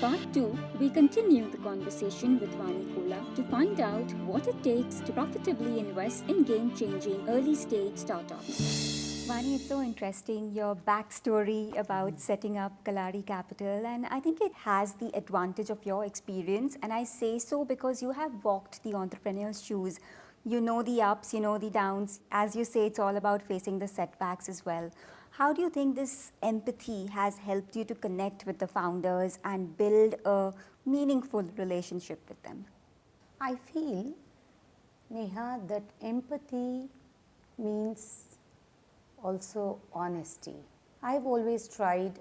part 2, we continue the conversation with Vani Kola to find out what it takes to profitably invest in game changing early stage startups. Vani, it's so interesting your backstory about setting up Kalari Capital, and I think it has the advantage of your experience. And I say so because you have walked the entrepreneur's shoes. You know the ups, you know the downs. As you say, it's all about facing the setbacks as well. How do you think this empathy has helped you to connect with the founders and build a meaningful relationship with them? I feel, Neha, that empathy means also honesty. I've always tried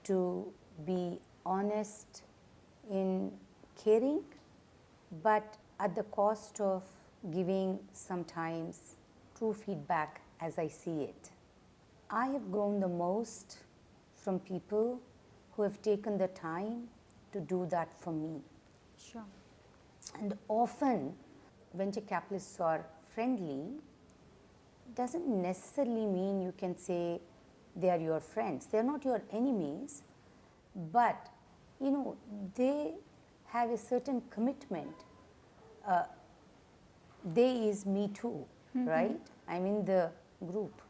to be honest in caring, but at the cost of giving sometimes true feedback as I see it. I have grown the most from people who have taken the time to do that for me. Sure. And often, venture capitalists are friendly doesn't necessarily mean you can say they are your friends. They are not your enemies, but they have a certain commitment. They is me too, right? I'm in the group.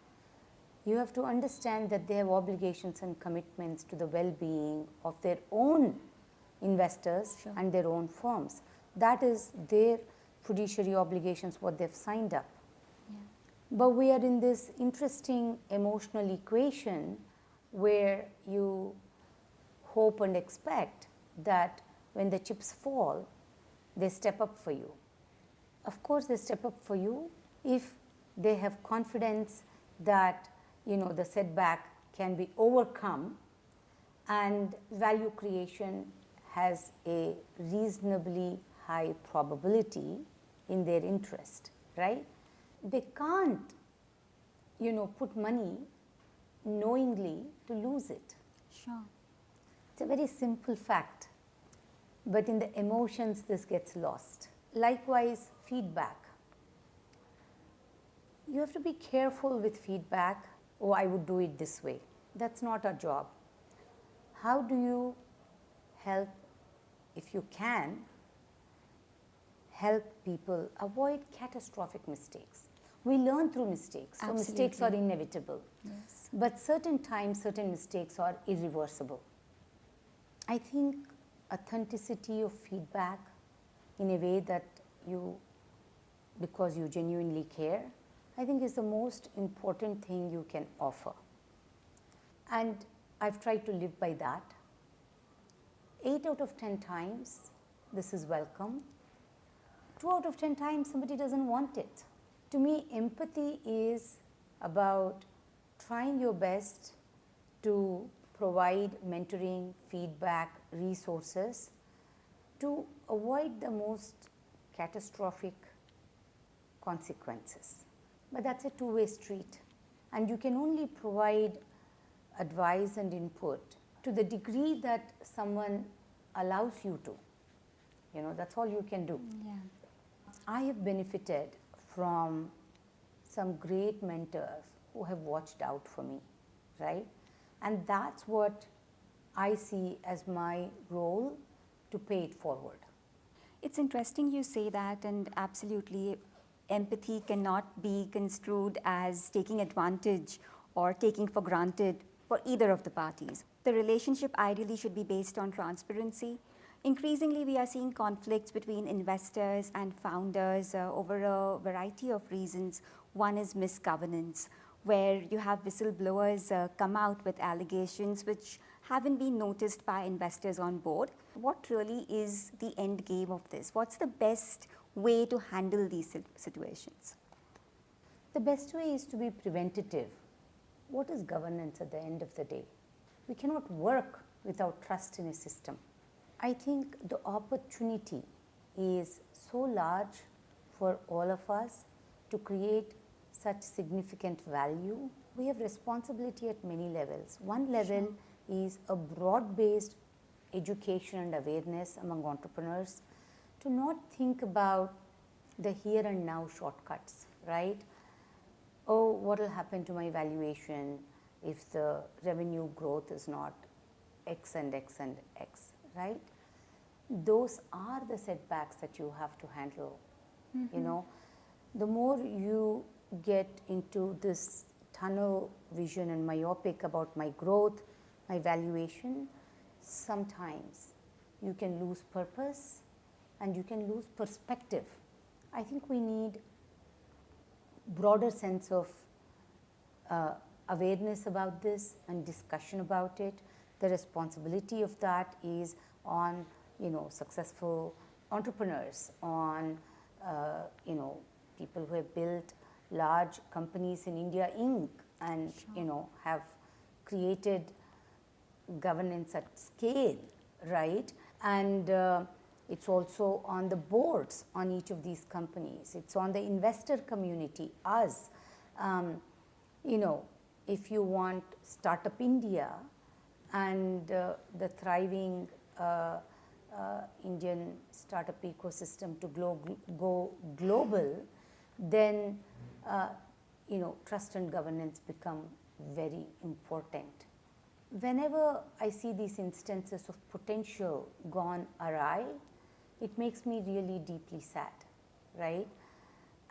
You have to understand that they have obligations and commitments to the well-being of their own investors and their own firms. That is their fiduciary obligations, what they've signed up. Yeah. But we are in this interesting emotional equation where you hope and expect that when the chips fall, they step up for you. Of course, they step up for you if they have confidence that the setback can be overcome and value creation has a reasonably high probability in their interest, right? They can't, put money knowingly to lose it. Sure. It's a very simple fact, but in the emotions this gets lost. Likewise, feedback. You have to be careful with feedback. Oh, I would do it this way. That's not our job. How do you help, if you can, help people avoid catastrophic mistakes? We learn through mistakes, so mistakes are inevitable. Yes. But certain times, certain mistakes are irreversible. I think authenticity of feedback in a way that because you genuinely care, I think is the most important thing you can offer. And I've tried to live by that. 8 out of 10 times, this is welcome. 2 out of 10 times, somebody doesn't want it. To me, empathy is about trying your best to provide mentoring, feedback, resources to avoid the most catastrophic consequences. But that's a two-way street. And you can only provide advice and input to the degree that someone allows you to. That's all you can do. Yeah. I have benefited from some great mentors who have watched out for me, right? And that's what I see as my role to pay it forward. It's interesting you say that, and absolutely, empathy cannot be construed as taking advantage or taking for granted for either of the parties. The relationship ideally should be based on transparency. Increasingly, we are seeing conflicts between investors and founders over a variety of reasons. One is misgovernance, where you have whistleblowers come out with allegations which haven't been noticed by investors on board. What really is the end game of this? What's the best way to handle these situations? The best way is to be preventative. What is governance at the end of the day? We cannot work without trust in a system. I think the opportunity is so large for all of us to create such significant value. We have responsibility at many levels. One level is a broad-based education and awareness among entrepreneurs to not think about the here and now shortcuts, right? Oh, what will happen to my valuation if the revenue growth is not X and X and X? right? Those are the setbacks that you have to handle. You know, the more you get into this tunnel vision and myopic about my growth, my valuation, sometimes you can lose purpose and you can lose perspective. I think we need broader sense of awareness about this and discussion about it. The responsibility of that is on, successful entrepreneurs, on, people who have built large companies in India Inc. and, have created governance at scale, right? And it's also on the boards on each of these companies. It's on the investor community, us. If you want Startup India and the thriving Indian startup ecosystem to go global, then trust and governance become very important. Whenever I see these instances of potential gone awry, it makes me really deeply sad, right?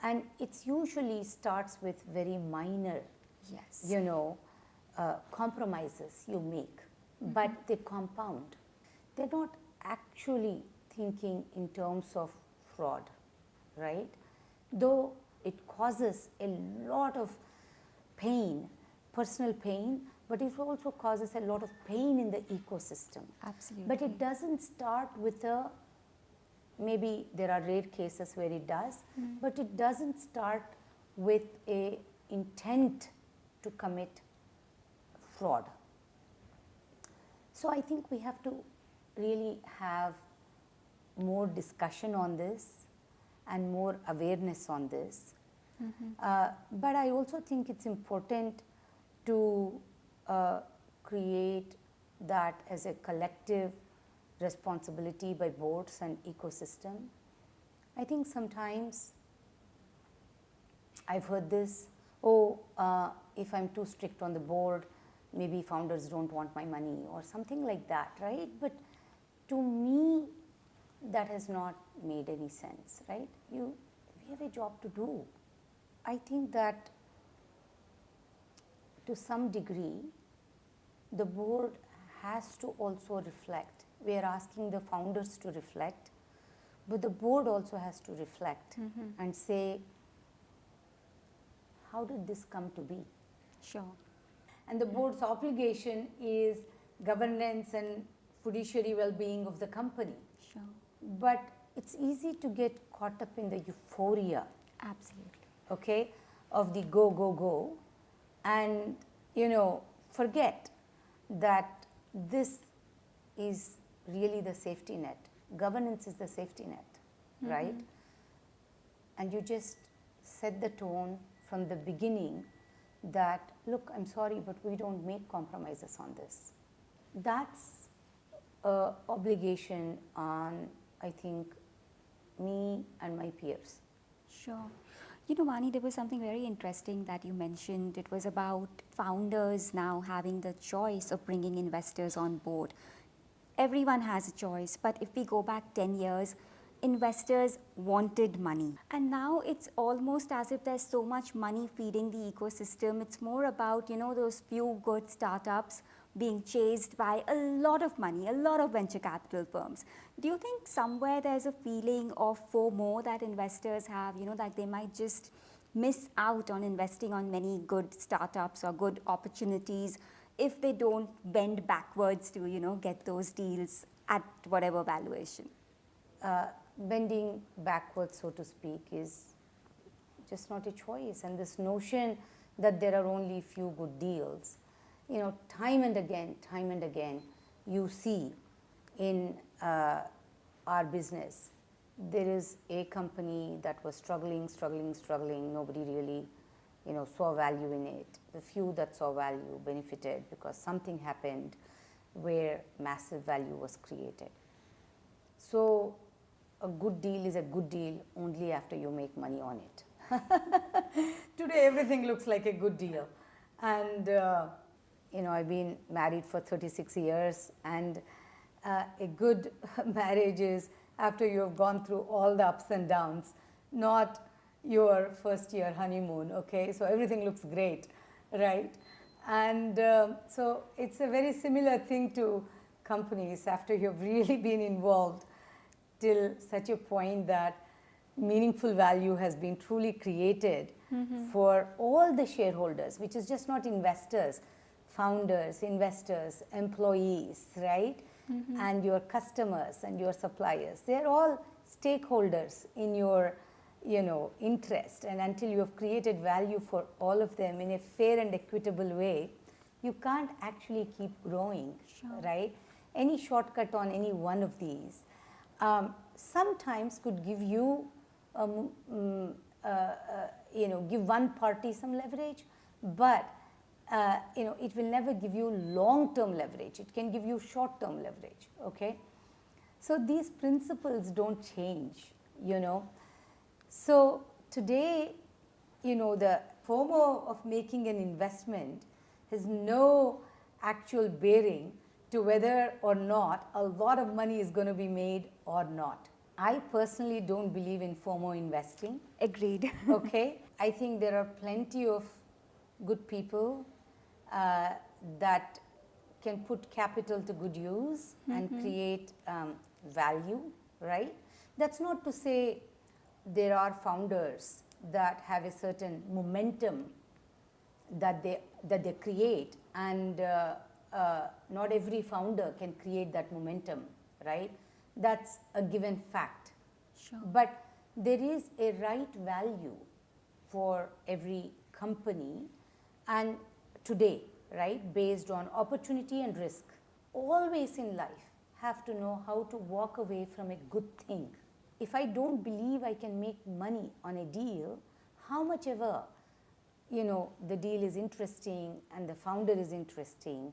And it's usually starts with very minor, Yes. compromises you make, but they compound. They're not actually thinking in terms of fraud, right? Though it causes a lot of pain, personal pain, but it also causes a lot of pain in the ecosystem. Absolutely. But it doesn't start with maybe there are rare cases where it does, but it doesn't start with a intent to commit fraud. So I think we have to really have more discussion on this and more awareness on this. But I also think it's important to create that as a collective responsibility by boards and ecosystem. I think sometimes I've heard this, if I'm too strict on the board, maybe founders don't want my money or something like that, right? But to me, that has not made any sense, right? We have a job to do. I think that to some degree, the board has to also reflect. We are asking the founders to reflect, but the board also has to reflect and say, how did this come to be? Sure. And the board's obligation is governance and fiduciary well-being of the company. Sure. But it's easy to get caught up in the euphoria, Absolutely. okay, of the go, go, go, and, forget that this is really the safety net. Governance is the safety net, right? And you just set the tone from the beginning that, look, I'm sorry, but we don't make compromises on this. That's an obligation on, I think, me and my peers. Sure. Vani, there was something very interesting that you mentioned. It was about founders now having the choice of bringing investors on board. Everyone has a choice, but if we go back 10 years, investors wanted money. And now it's almost as if there's so much money feeding the ecosystem. It's more about, those few good startups being chased by a lot of money, a lot of venture capital firms. Do you think somewhere there's a feeling of FOMO that investors have, that they might just miss out on investing on many good startups or good opportunities if they don't bend backwards to, get those deals at whatever valuation? Bending backwards, so to speak, is just not a choice. And this notion that there are only few good deals, time and again, you see in our business, there is a company that was struggling. Nobody really, saw value in it. The few that saw value benefited because something happened where massive value was created. So a good deal is a good deal only after you make money on it. Today everything looks like a good deal. And I've been married for 36 years, and a good marriage is after you have gone through all the ups and downs, not your first year honeymoon, okay? So everything looks great, right? And so it's a very similar thing to companies after you've really been involved till such a point that meaningful value has been truly created for all the shareholders, which is just not investors, founders, investors, employees, right? And your customers and your suppliers. They're all stakeholders in your interest, and until you have created value for all of them in a fair and equitable way, you can't actually keep growing, right? Any shortcut on any one of these sometimes could give you, give one party some leverage, but it will never give you long-term leverage. It can give you short-term leverage, okay? So these principles don't change, So today, the FOMO of making an investment has no actual bearing to whether or not a lot of money is going to be made or not. I personally don't believe in FOMO investing. Agreed. Okay? I think there are plenty of good people that can put capital to good use and create value, right? That's not to say there are founders that have a certain momentum that they create, and not every founder can create that momentum, right? That's a given fact. Sure. But there is a right value for every company, and today, right, based on opportunity and risk. Always in life have to know how to walk away from a good thing. If I don't believe I can make money on a deal, how much ever, the deal is interesting and the founder is interesting,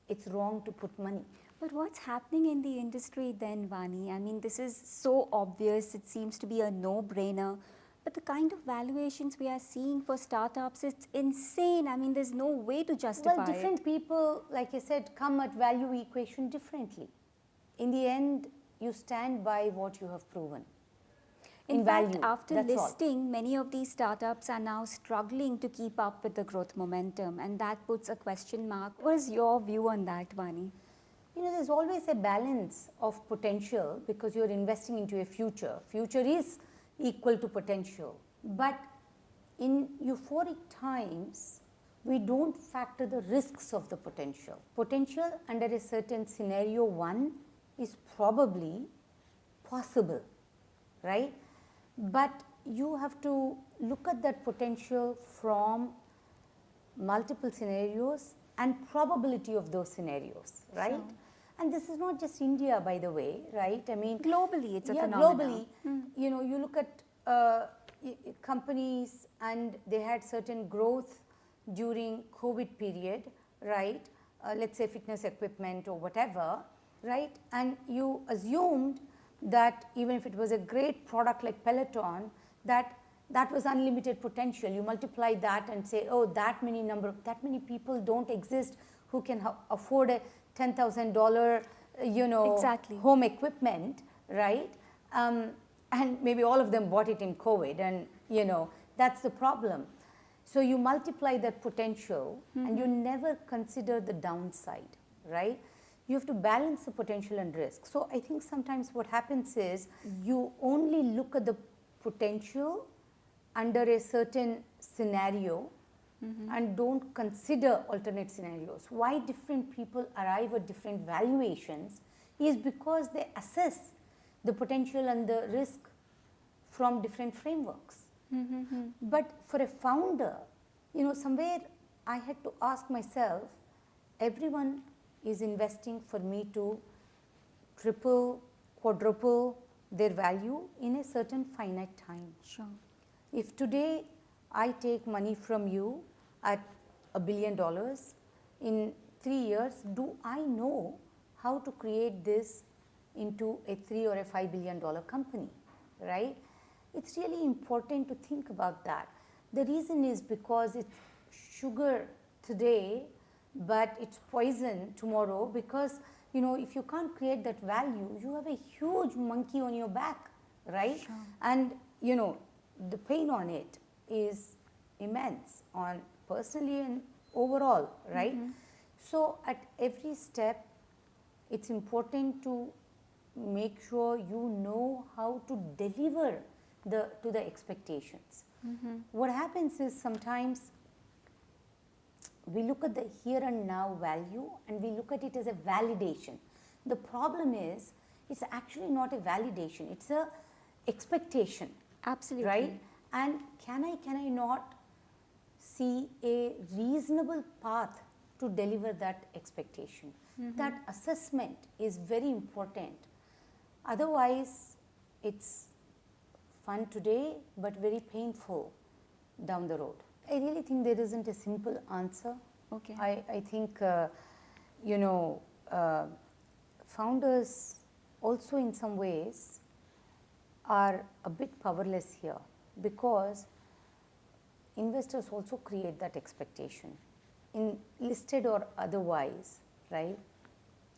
it's wrong to put money. But what's happening in the industry then, Vani? I mean, this is so obvious, it seems to be a no-brainer. But the kind of valuations we are seeing for startups, it's insane. I mean, there's no way to justify Well, different people, like I said, come at value equation differently. In the end, you stand by what you have proven. In fact, value, after that's listing, many of these startups are now struggling to keep up with the growth momentum, and that puts a question mark. What is your view on that, Vani? There's always a balance of potential because you're investing into a future. Future is equal to potential. But in euphoric times, we don't factor the risks of the potential. Potential under a certain scenario one is probably possible, right? But you have to look at that potential from multiple scenarios and probability of those scenarios, right? Sure. And this is not just India, by the way, right? I mean, globally, it's a Globally, phenomenon. you look at companies and they had certain growth during COVID period, right? Let's say fitness equipment or whatever, right? And you assumed that even if it was a great product like Peloton, that was unlimited potential. You multiply that and say, oh, that many people don't exist who can afford a $10,000, Exactly. home equipment, right? And maybe all of them bought it in COVID, and that's the problem. So you multiply that potential, and you never consider the downside, right? You have to balance the potential and risk. So I think sometimes what happens is you only look at the potential under a certain scenario and don't consider alternate scenarios. Why different people arrive at different valuations is because they assess the potential and the risk from different frameworks. But for a founder, somewhere I had to ask myself, everyone is investing for me to triple, quadruple their value in a certain finite time. Sure. If today I take money from you at $1 billion, in 3 years, do I know how to create this into a $3 or a $5 billion company, right? It's really important to think about that. The reason is because sugar today but it's poison tomorrow, because you know, if you can't create that value, you have a huge monkey on your back, right? Sure. And you know, the pain on it is immense, on personally and overall, right? So at every step, it's important to make sure you know how to deliver to the expectations. What happens is sometimes we look at the here and now value and we look at it as a validation. The problem is it's actually not a validation, it's a expectation. Absolutely. Right? And can I not see a reasonable path to deliver that expectation? That assessment is very important. Otherwise, it's fun today but very painful down the road. I really think there isn't a simple answer. Okay. I think, you know, founders also in some ways are a bit powerless here, because investors also create that expectation, in listed or otherwise, right?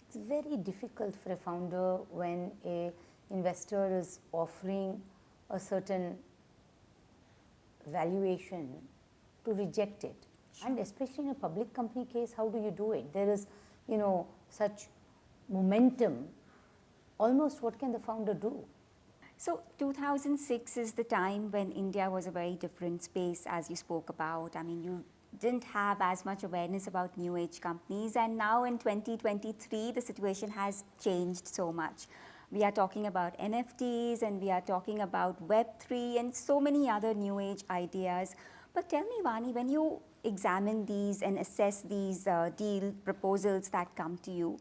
It's very difficult for a founder when a investor is offering a certain valuation to reject it. And especially in a public company case, how do you do it? There is, you know, such momentum. Almost what can the founder do? So 2006 is the time when India was a very different space, as you spoke about. I mean, you didn't have as much awareness about new age companies, and now in 2023 the situation has changed so much. We are talking about NFTs and we are talking about Web3 and so many other new age ideas. But tell me, Vani, when you examine these and assess these deal proposals that come to you,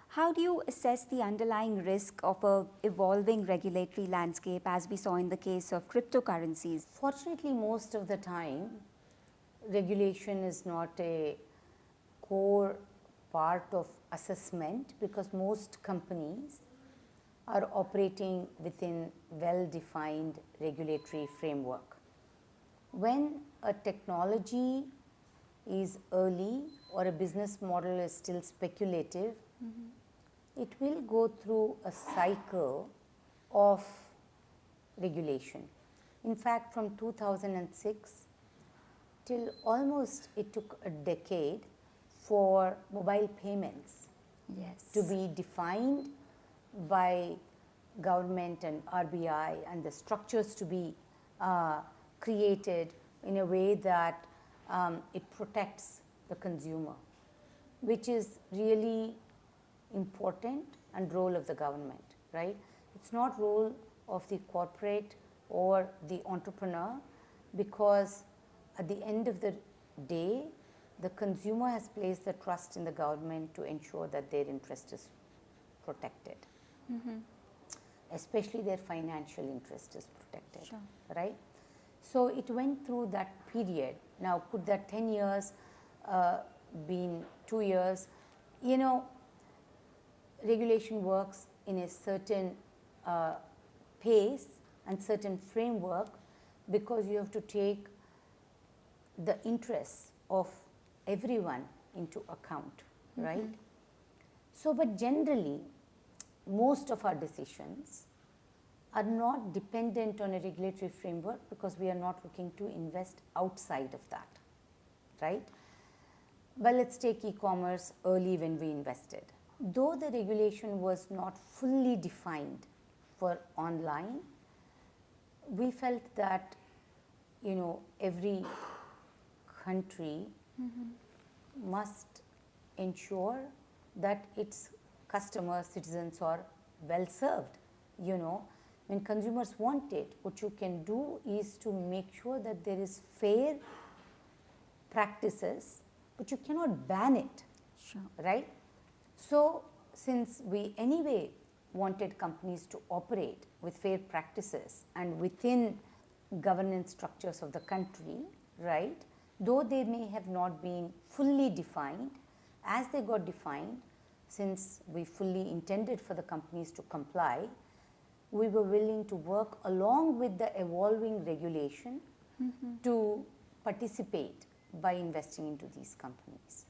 how do you assess the underlying risk of a evolving regulatory landscape, as we saw in the case of cryptocurrencies? Fortunately, most of the time, regulation is not a core part of assessment, because most companies are operating within well-defined regulatory framework. When a technology is early or a business model is still speculative, it will go through a cycle of regulation. In fact, from 2006 till almost it took a decade for mobile payments to be defined by government and RBI, and the structures to be created in a way that it protects the consumer, which is really important and role of the government, right? It's not role of the corporate or the entrepreneur, because at the end of the day, the consumer has placed the trust in the government to ensure that their interest is protected. Especially their financial interest is protected, Sure. right? So it went through that period. Now, could that 10 years been 2 years? You know, regulation works in a certain pace and certain framework, because you have to take the interests of everyone into account, right? So, but generally, most of our decisions are not dependent on a regulatory framework, because we are not looking to invest outside of that, right? Well, let's take e-commerce early when we invested. Though the regulation was not fully defined for online, we felt that, you know, every country must ensure that its customers, citizens are well served. You know, when consumers want it, what you can do is to make sure that there is fair practices, but you cannot ban it, Sure. right? So, since we anyway wanted companies to operate with fair practices and within governance structures of the country, right, though they may have not been fully defined, as they got defined, since we fully intended for the companies to comply, we were willing to work along with the evolving regulation to participate by investing into these companies.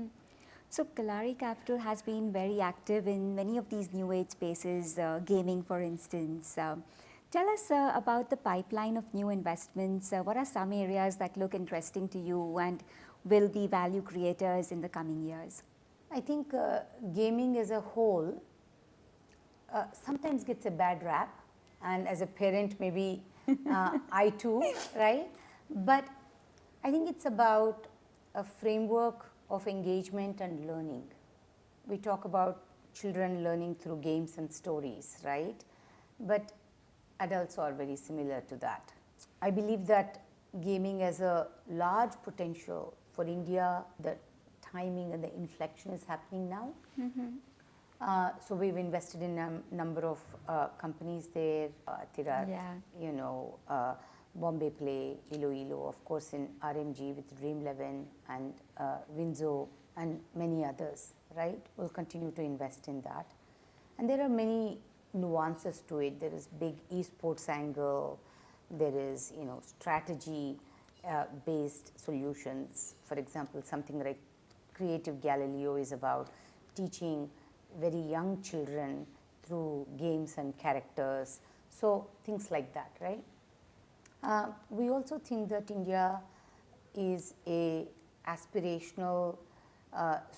So Kalari Capital has been very active in many of these new age spaces, gaming for instance. Tell us about the pipeline of new investments. What are some areas that look interesting to you and will be value creators in the coming years? I think gaming as a whole sometimes gets a bad rap, and as a parent, maybe I too, right? But I think it's about a framework of engagement and learning. We talk about children learning through games and stories, right? But adults are very similar to that. I believe that gaming has a large potential for India. The timing and the inflection is happening now. So we've invested in a number of companies there, Tirat, Bombay Play, Iloilo, of course in RMG with Dream11 and Winzo and many others, right? We'll continue to invest in that. And there are many nuances to it. There is big esports angle, there is, strategy based solutions. For example, something like Creative Galileo is about teaching very young children through games and characters. So things like that, right? We also think that India is a aspirational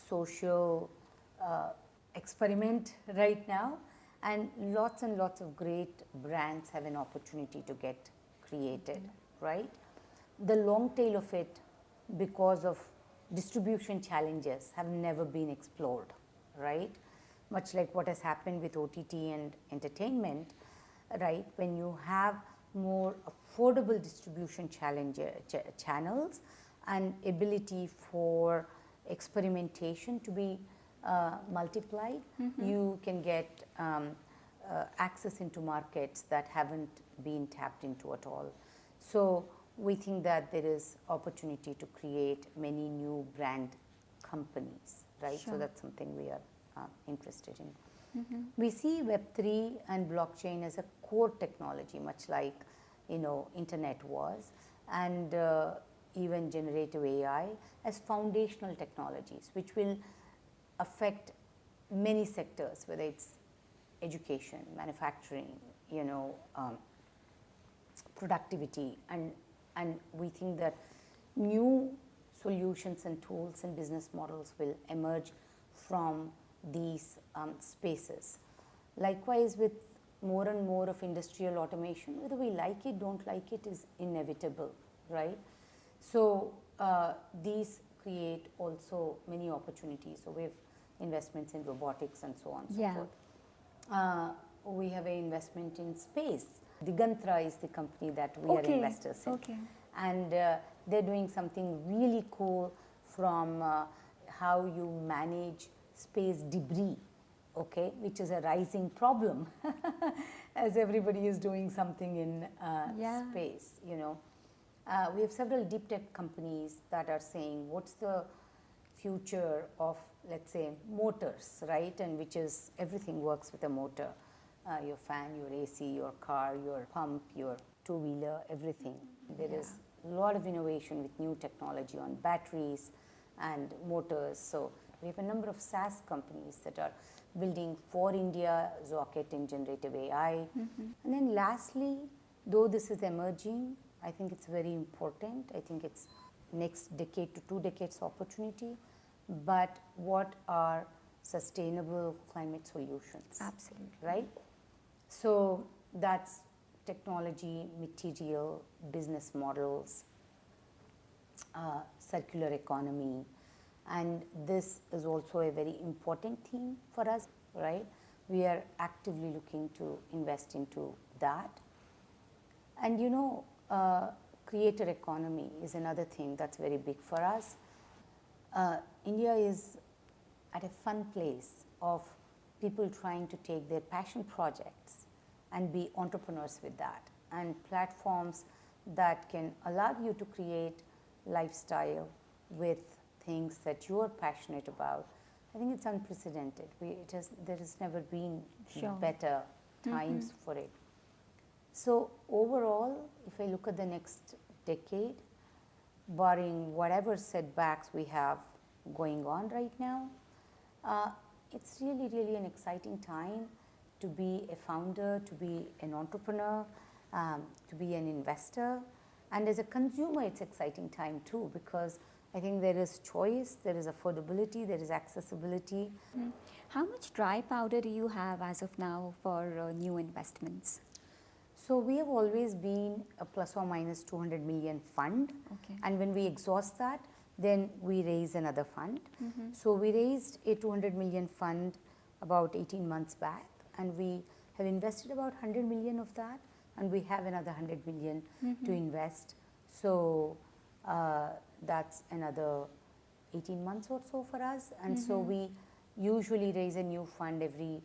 social experiment right now, and lots of great brands have an opportunity to get created, right? The long tail of it, because of distribution challenges, have never been explored, right? Much like what has happened with OTT and entertainment, right? When you have more affordable distribution channels and ability for experimentation to be multiplied, you can get access into markets that haven't been tapped into at all. So we think that there is opportunity to create many new brand companies, right? Sure. So that's something we are interested in. We see Web3 and blockchain as a core technology, much like internet was, and even generative AI as foundational technologies, which will affect many sectors, whether it's education, manufacturing, productivity, and we think that new solutions and tools and business models will emerge from these spaces. Likewise, with more and more of industrial automation, whether we like it, don't like it, is inevitable, right? So these create also many opportunities. So we have investments in robotics and so on and so forth. We have an investment in space. Digantra is the company that we are investors in. And they're doing something really cool from how you manage space debris, which is a rising problem as everybody is doing something in space, We have several deep tech companies that are saying, what's the future of, let's say, motors, right? And which is, everything works with a motor. Your fan, your AC, your car, your pump, your two-wheeler, everything. There is a lot of innovation with new technology on batteries and motors. So we have a number of SaaS companies that are building for India, Zocket in generative AI. And then lastly, though this is emerging, I think it's very important. I think it's next decade to 2 decades opportunity. But what are sustainable climate solutions? Absolutely. Right? So that's technology, material, business models, circular economy. And this is also a very important theme for us, right? We are actively looking to invest into that. And creator economy is another thing that's very big for us. India is at a fun place of people trying to take their passion projects and be entrepreneurs with that, and platforms that can allow you to create lifestyle with things that you are passionate about. I think it's unprecedented. There has never been better times for it. So overall, if I look at the next decade, barring whatever setbacks we have going on right now, It's really, really an exciting time to be a founder, to be an entrepreneur, to be an investor. And as a consumer, it's exciting time too, because I think there is choice, there is affordability, there is accessibility. How much dry powder do you have as of now for new investments? So we have always been a plus or minus 200 million fund. Okay. And when we exhaust that, then we raise another fund. So we raised a 200 million fund about 18 months back, and we have invested about 100 million of that, and we have another 100 million to invest. So that's another 18 months or so for us. And so we usually raise a new fund every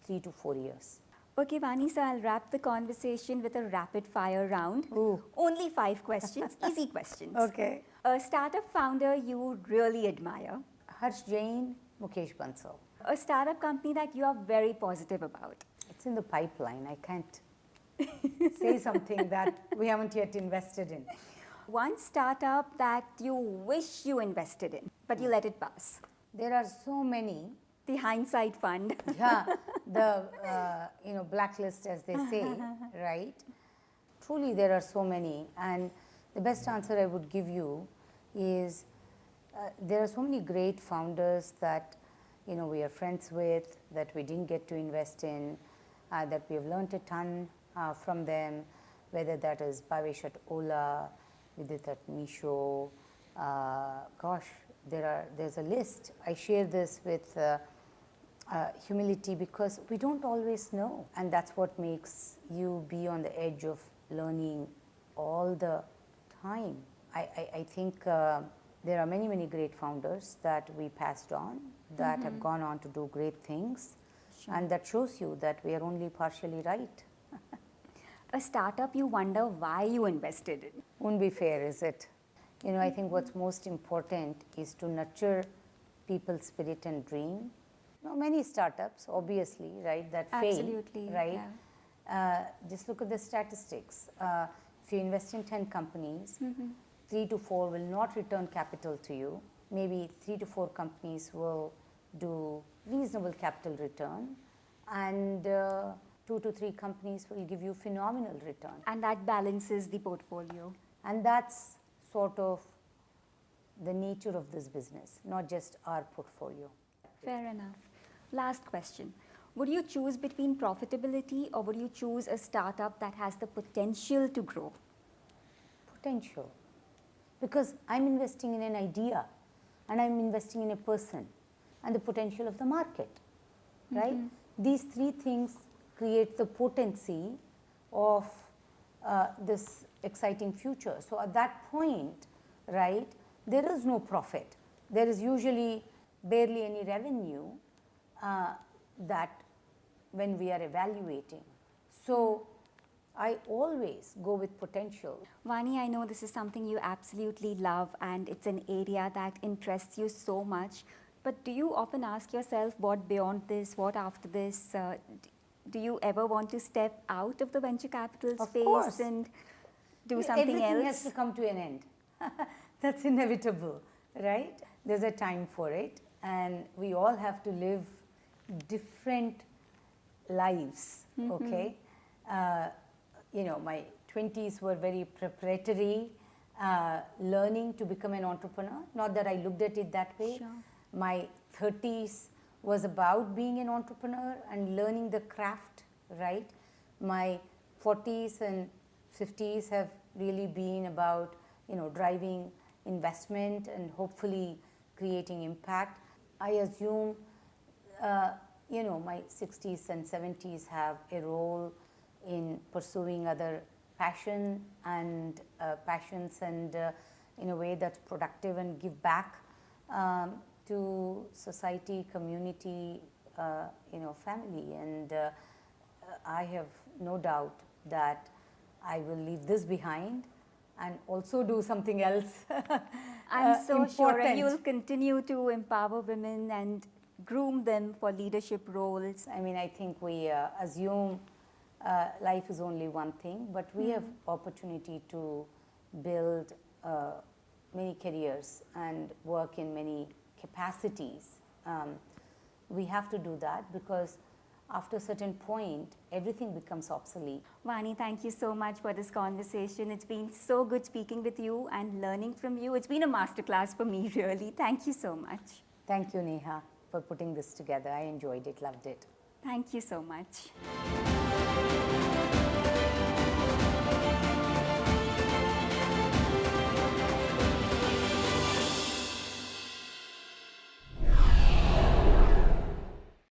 3 to 4 years. Okay, Vani, so I'll wrap the conversation with a rapid fire round. Ooh. Only 5 questions, easy questions. Okay. A startup founder you really admire. Harsh Jain, Mukesh Bansal. A startup company that you are very positive about. It's in the pipeline. I can't say something that we haven't yet invested in. One startup that you wish you invested in, but you let it pass. There are so many. The hindsight fund. Yeah, the blacklist, as they say, right? Truly, there are so many, and the best answer I would give you is there are so many great founders that we are friends with, that we didn't get to invest in, that we have learned a ton from them, whether that is Bhavesh at Ola, Vidit at Misho. There's a list. I share this with humility, because we don't always know, and that's what makes you be on the edge of learning all the time. I think there are many, many great founders that we passed on, that have gone on to do great things, and that shows you that we are only partially right. A startup you wonder why you invested in. Won't be fair, is it? I think what's most important is to nurture people's spirit and dream. Many startups, obviously, right, that fail. Absolutely, right? Yeah. Just look at the statistics. If you invest in 10 companies, 3 to 4 will not return capital to you. Maybe 3 to 4 companies will do reasonable capital return, and 2 to 3 companies will give you phenomenal return. And that balances the portfolio. And that's sort of the nature of this business, not just our portfolio. Fair enough. Last question. Would you choose between profitability, or would you choose a startup that has the potential to grow? Potential. Because I'm investing in an idea, and I'm investing in a person, and the potential of the market, right? These 3 things create the potency of this exciting future. So at that point, right, there is no profit. There is usually barely any revenue that when we are evaluating. So I always go with potential. Vani, I know this is something you absolutely love, and it's an area that interests you so much. But do you often ask yourself, what beyond this, what after this? Do you ever want to step out of the venture capital space and do something else? Everything has to come to an end. That's inevitable, right? There's a time for it, and we all have to live different lives, okay? My 20s were very preparatory, learning to become an entrepreneur. Not that I looked at it that way. Sure. My 30s was about being an entrepreneur and learning the craft, right? My 40s and 50s have really been about, driving investment and hopefully creating impact. I assume, my 60s and 70s have a role in pursuing other passions and in a way that's productive and give back to society, community, family. And I have no doubt that I will leave this behind and also do something else. I'm so sure, important. and you'll continue to empower women and groom them for leadership roles. I mean, I think we assume life is only one thing, but we have opportunity to build many careers and work in many capacities. we have to do that, because after a certain point, everything becomes obsolete. Vani, thank you so much for this conversation. It's been so good speaking with you and learning from you. It's been a masterclass for me, really. Thank you so much. Thank you, Neha, for putting this together. I enjoyed it, loved it. Thank you so much.